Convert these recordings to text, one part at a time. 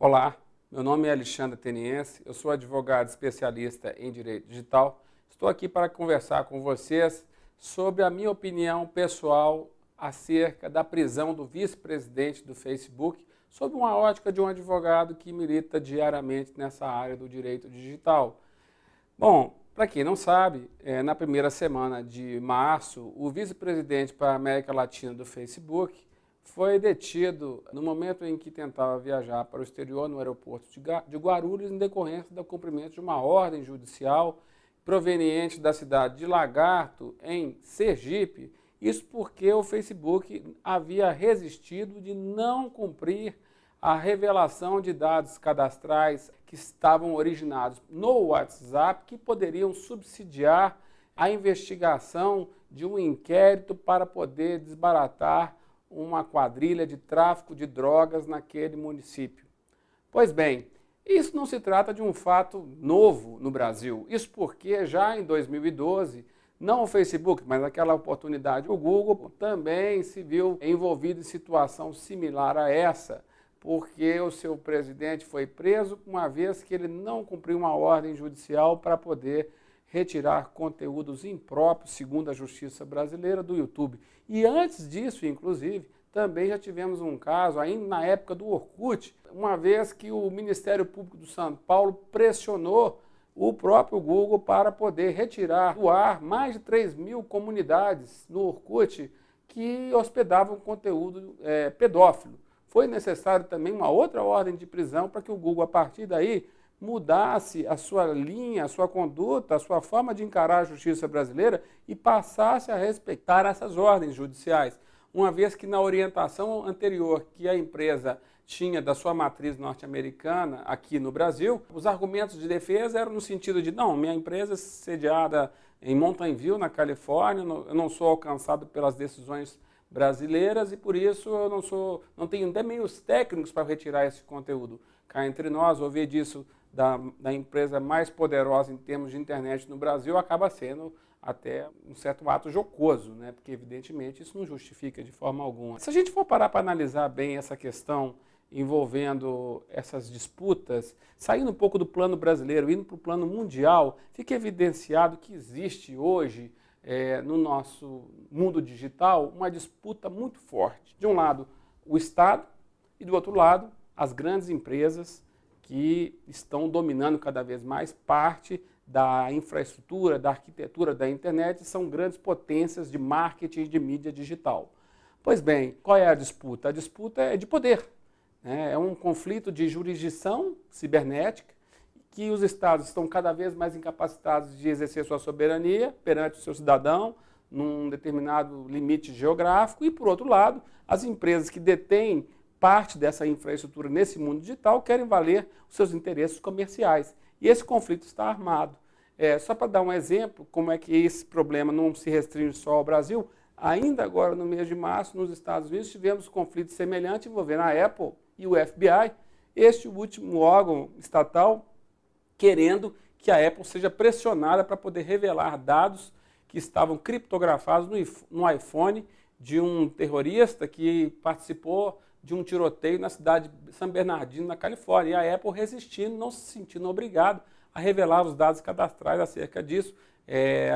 Olá, meu nome é Alexandre Teniense, eu sou advogado especialista em direito digital. Estou aqui para conversar com vocês sobre a minha opinião pessoal acerca da prisão do vice-presidente do Facebook, sob uma ótica de um advogado que milita diariamente nessa área do direito digital. Bom, para quem não sabe, na primeira semana de março, o vice-presidente para a América Latina do Facebook foi detido no momento em que tentava viajar para o exterior no aeroporto de Guarulhos em decorrência do cumprimento de uma ordem judicial proveniente da cidade de Lagarto, em Sergipe. Isso porque o Facebook havia resistido de não cumprir a revelação de dados cadastrais que estavam originados no WhatsApp, que poderiam subsidiar a investigação de um inquérito para poder desbaratar uma quadrilha de tráfico de drogas naquele município. Pois bem, isso não se trata de um fato novo no Brasil. Isso porque já em 2012, não o Facebook, mas naquela oportunidade o Google também se viu envolvido em situação similar a essa, porque o seu presidente foi preso uma vez que ele não cumpriu uma ordem judicial para poder retirar conteúdos impróprios, segundo a justiça brasileira, do YouTube. E antes disso, inclusive, também já tivemos um caso, ainda na época do Orkut, uma vez que o Ministério Público do São Paulo pressionou o próprio Google para poder retirar do ar mais de 3.000 comunidades no Orkut que hospedavam conteúdo pedófilo. Foi necessário também uma outra ordem de prisão para que o Google, a partir daí, mudasse a sua linha, a sua conduta, a sua forma de encarar a justiça brasileira e passasse a respeitar essas ordens judiciais, uma vez que na orientação anterior que a empresa tinha da sua matriz norte-americana aqui no Brasil, os argumentos de defesa eram no sentido de, não, minha empresa é sediada em Mountain View, na Califórnia, eu não sou alcançado pelas decisões brasileiras e por isso eu não tenho até meios técnicos para retirar esse conteúdo. Cá entre nós, ouvir disso da empresa mais poderosa em termos de internet no Brasil acaba sendo até um certo ato jocoso, né? Porque evidentemente isso não justifica de forma alguma. Se a gente for parar para analisar bem essa questão envolvendo essas disputas, saindo um pouco do plano brasileiro, indo para o plano mundial, fica evidenciado que existe hoje no nosso mundo digital uma disputa muito forte. De um lado, o Estado e do outro lado, as grandes empresas que estão dominando cada vez mais parte da infraestrutura, da arquitetura da internet, são grandes potências de marketing e de mídia digital. Pois bem, qual é a disputa? A disputa é de poder, né? É um conflito de jurisdição cibernética, que os estados estão cada vez mais incapacitados de exercer sua soberania perante o seu cidadão, num determinado limite geográfico, e, por outro lado, as empresas que detêm parte dessa infraestrutura nesse mundo digital querem valer os seus interesses comerciais. E esse conflito está armado. Só para dar um exemplo, como é que esse problema não se restringe só ao Brasil, ainda agora no mês de março, nos Estados Unidos, tivemos um conflito semelhante envolvendo a Apple e o FBI, este último órgão estatal querendo que a Apple seja pressionada para poder revelar dados que estavam criptografados no iPhone de um terrorista que participou de um tiroteio na cidade de San Bernardino, na Califórnia. E a Apple resistindo, não se sentindo obrigado a revelar os dados cadastrais acerca disso,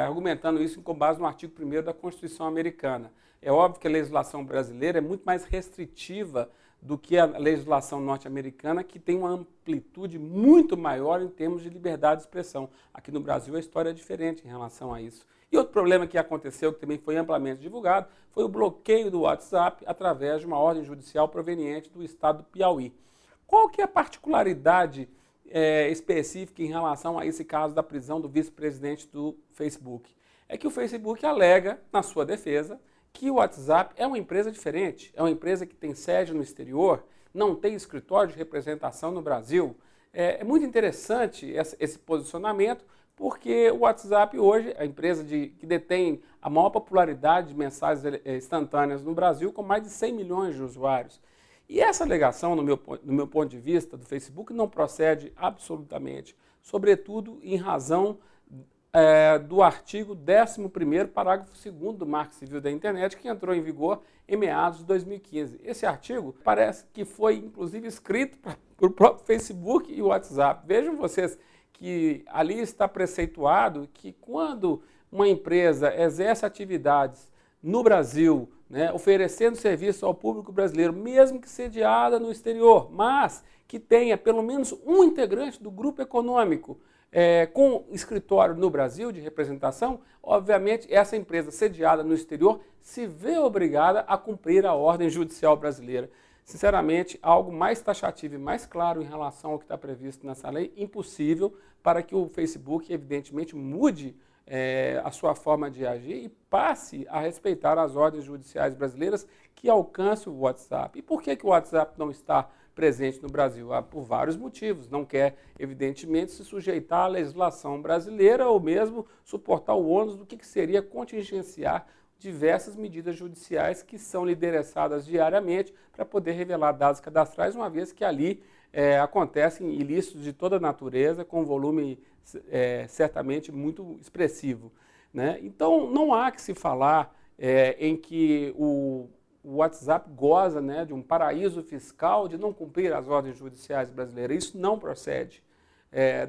argumentando isso com base no artigo 1º da Constituição americana. É óbvio que a legislação brasileira é muito mais restritiva do que a legislação norte-americana, que tem uma amplitude muito maior em termos de liberdade de expressão. Aqui no Brasil a história é diferente em relação a isso. E outro problema que aconteceu, que também foi amplamente divulgado, foi o bloqueio do WhatsApp através de uma ordem judicial proveniente do estado do Piauí. Qual que é a particularidade específica em relação a esse caso da prisão do vice-presidente do Facebook? É que o Facebook alega, na sua defesa, que o WhatsApp é uma empresa diferente, é uma empresa que tem sede no exterior, não tem escritório de representação no Brasil. É muito interessante esse posicionamento, porque o WhatsApp hoje, a empresa que detém a maior popularidade de mensagens instantâneas no Brasil, com mais de 100 milhões de usuários. E essa alegação, no meu ponto de vista, do Facebook, não procede absolutamente, sobretudo em razão do artigo 11º, parágrafo 2º do Marco Civil da Internet, que entrou em vigor em meados de 2015. Esse artigo parece que foi, inclusive, escrito para o próprio Facebook e o WhatsApp. Vejam vocês que ali está preceituado que quando uma empresa exerce atividades no Brasil, né, oferecendo serviço ao público brasileiro, mesmo que sediada no exterior, mas que tenha pelo menos um integrante do grupo econômico com escritório no Brasil de representação, obviamente essa empresa sediada no exterior se vê obrigada a cumprir a ordem judicial brasileira. Sinceramente, algo mais taxativo e mais claro em relação ao que está previsto nessa lei, impossível para que o Facebook, evidentemente, mude a sua forma de agir e passe a respeitar as ordens judiciais brasileiras que alcancem o WhatsApp. E por que o WhatsApp não está presente no Brasil? Por vários motivos. Não quer, evidentemente, se sujeitar à legislação brasileira ou mesmo suportar o ônus do que seria contingenciar diversas medidas judiciais que são endereçadas diariamente para poder revelar dados cadastrais, uma vez que ali acontecem ilícitos de toda natureza, com volume certamente muito expressivo, né? Então, não há que se falar em que o WhatsApp goza, né, de um paraíso fiscal de não cumprir as ordens judiciais brasileiras. Isso não procede.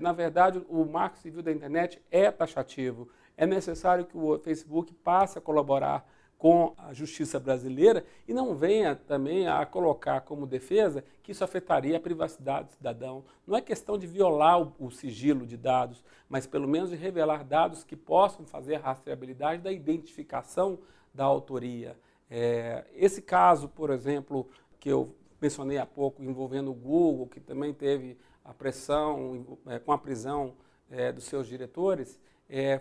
Na verdade, o Marco Civil da Internet é taxativo. É necessário que o Facebook passe a colaborar com a justiça brasileira e não venha também a colocar como defesa que isso afetaria a privacidade do cidadão. Não é questão de violar o sigilo de dados, mas pelo menos de revelar dados que possam fazer a rastreabilidade da identificação da autoria. Esse caso, por exemplo, que eu mencionei há pouco, envolvendo o Google, que também teve a pressão com a prisão dos seus diretores,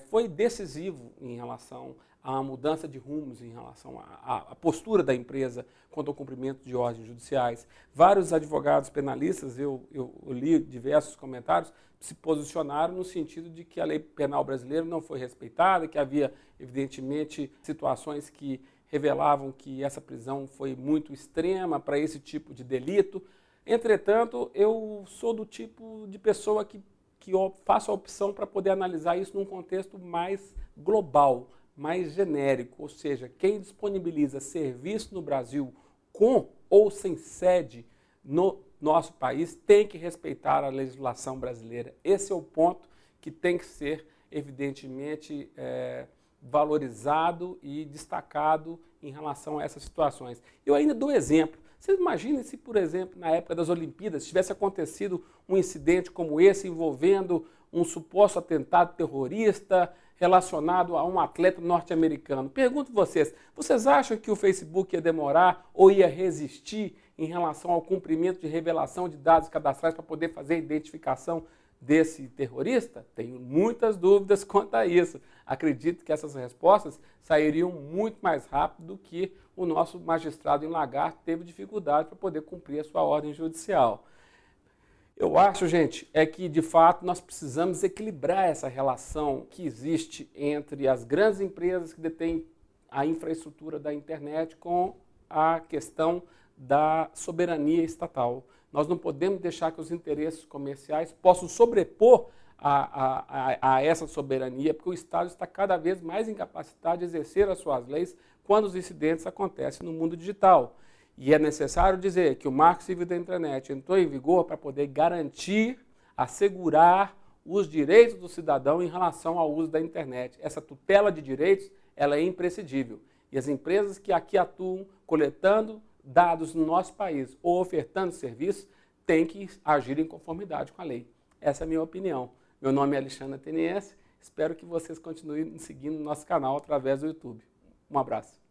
foi decisivo em relação à mudança de rumos, em relação à postura da empresa quanto ao cumprimento de ordens judiciais. Vários advogados penalistas, eu li diversos comentários, se posicionaram no sentido de que a lei penal brasileira não foi respeitada, que havia, evidentemente, situações que revelavam que essa prisão foi muito extrema para esse tipo de delito. Entretanto, eu sou do tipo de pessoa que faço a opção para poder analisar isso num contexto mais global, mais genérico, ou seja, quem disponibiliza serviço no Brasil com ou sem sede no nosso país tem que respeitar a legislação brasileira. Esse é o ponto que tem que ser, evidentemente, valorizado e destacado em relação a essas situações. Eu ainda dou exemplo. Vocês imaginem se, por exemplo, na época das Olimpíadas, tivesse acontecido um incidente como esse envolvendo um suposto atentado terrorista relacionado a um atleta norte-americano. Pergunto vocês acham que o Facebook ia demorar ou ia resistir em relação ao cumprimento de revelação de dados cadastrais para poder fazer a identificação desse terrorista? Tenho muitas dúvidas quanto a isso. Acredito que essas respostas sairiam muito mais rápido do que o nosso magistrado em Lagarto teve dificuldade para poder cumprir a sua ordem judicial. Eu acho, gente, que de fato nós precisamos equilibrar essa relação que existe entre as grandes empresas que detêm a infraestrutura da internet com a questão da soberania estatal. Nós não podemos deixar que os interesses comerciais possam sobrepor a essa soberania, porque o Estado está cada vez mais incapacitado de exercer as suas leis quando os incidentes acontecem no mundo digital. E é necessário dizer que o Marco Civil da Internet entrou em vigor para poder garantir, assegurar os direitos do cidadão em relação ao uso da internet. Essa tutela de direitos, ela é imprescindível. E as empresas que aqui atuam coletando dados no nosso país ou ofertando serviços têm que agir em conformidade com a lei. Essa é a minha opinião. Meu nome é Alexandre Ateniense, espero que vocês continuem seguindo o nosso canal através do YouTube. Um abraço.